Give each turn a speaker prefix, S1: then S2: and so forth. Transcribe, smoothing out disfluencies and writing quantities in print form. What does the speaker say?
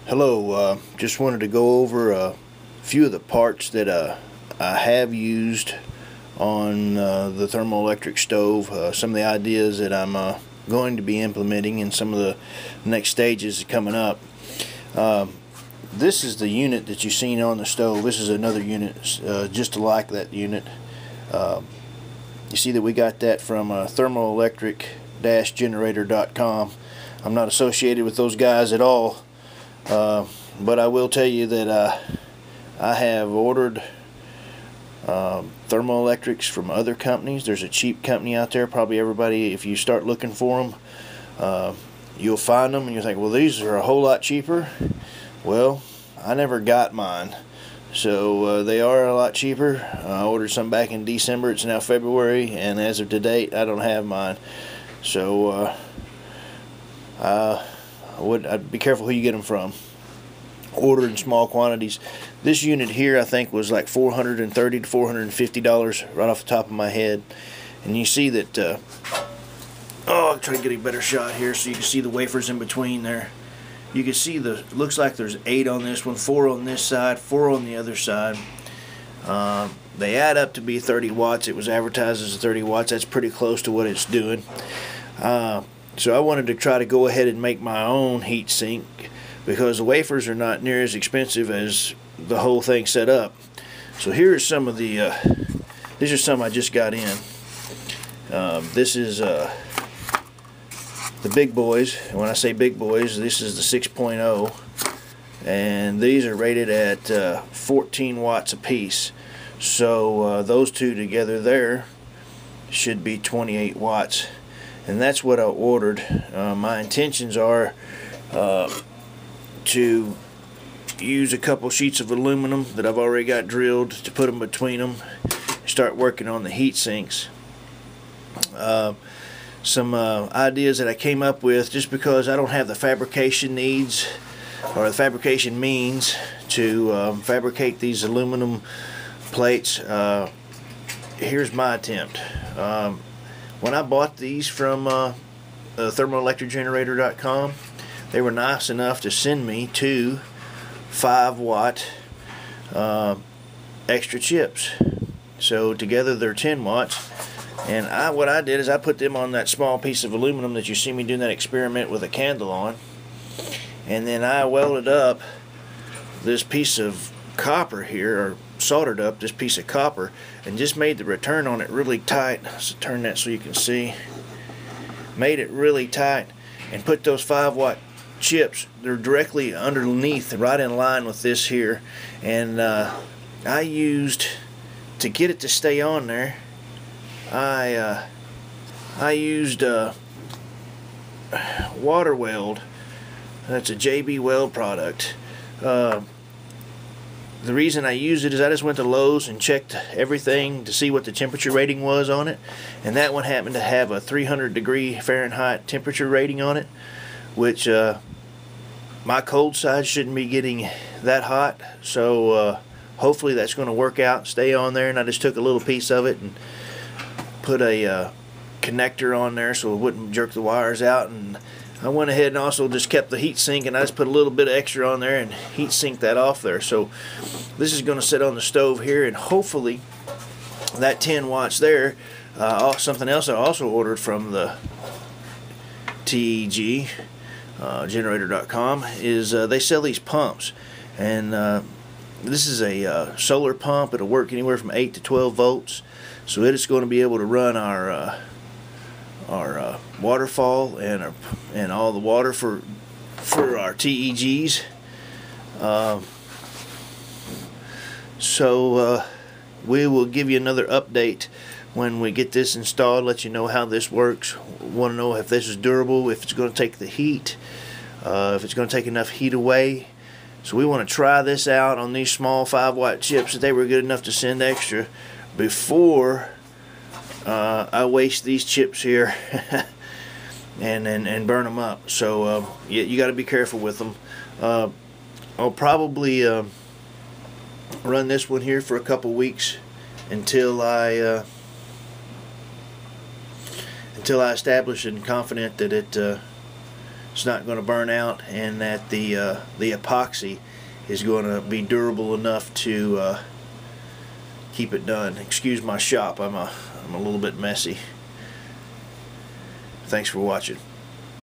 S1: Hello, just wanted to go over a few of the parts that I have used on the thermoelectric stove, some of the ideas that I'm going to be implementing in some of the next stages coming up. This is the unit that you've seen on the stove. This is another unit just like that unit. You see that we got that from thermoelectric-generator.com. I'm not associated with those guys at all. But I will tell you that I have ordered thermoelectrics from other companies. There's a cheap company out there. Probably everybody, if you start looking for them, you'll find them and you'll think, well, these are a whole lot cheaper. Well, I never got mine, so they are a lot cheaper. I ordered some back in December. It's now February, and as of today, I don't have mine. So I'd be careful who you get them from. Order in small quantities. This unit here I think was like $430 to $450 right off the top of my head. And you see that I'll try to get a better shot here so you can see the wafers in between there. You can see looks like there's 8 on this one, 4 on this side, 4 on the other side. They add up to be 30 watts. It was advertised as 30 watts. That's pretty close to what it's doing. So I wanted to try to go ahead and make my own heat sink because the wafers are not near as expensive as the whole thing set up. So here's some of the these are some I just got in. This is the big boys, and when I say big boys, this is the 6.0, and these are rated at 14 watts a piece. So those two together there should be 28 watts. And that's what I ordered. My intentions are to use a couple sheets of aluminum that I've already got drilled to put them between them, start working on the heat sinks. Some ideas that I came up with, just because I don't have the fabrication needs or the fabrication means to fabricate these aluminum plates. Here's my attempt. When I bought these from thermoelectricgenerator.com, they were nice enough to send me 2 5-watt extra chips. So together they're 10 watts. And what I did is I put them on that small piece of aluminum that you see me doing that experiment with a candle on. And then I welded up this piece of copper here, or soldered up this piece of copper, and just made the return on it really tight. Let's turn that so you can see. Made it really tight and put those 5-watt chips, they're directly underneath, right in line with this here. And I used, to get it to stay on there, I used water weld. That's a JB Weld product. The reason I used it is I just went to Lowe's and checked everything to see what the temperature rating was on it, and that one happened to have a 300-degree Fahrenheit temperature rating on it, which my cold side shouldn't be getting that hot. So hopefully that's going to work out, stay on there. And I just took a little piece of it and put a connector on there so it wouldn't jerk the wires out, and I went ahead and also just kept the heat sink, and I just put a little bit of extra on there and heat sink that off there. So this is going to sit on the stove here, and hopefully that 10 watts there. Something else I also ordered from the TEG generator.com is they sell these pumps, and this is a solar pump. It'll work anywhere from 8 to 12 volts. So it is going to be able to run our waterfall and all the water for our TEGs. So we will give you another update when we get this installed, let you know how this works. Want to know if this is durable, if it's going to take the heat, if it's going to take enough heat away. So we want to try this out on these small 5-watt chips that they were good enough to send extra before I waste these chips here and burn them up. So you got to be careful with them. I'll probably run this one here for a couple weeks until I establish and confident that it it's not going to burn out, and that the epoxy is going to be durable enough to keep it done. Excuse my shop, I'm a little bit messy. Thanks for watching.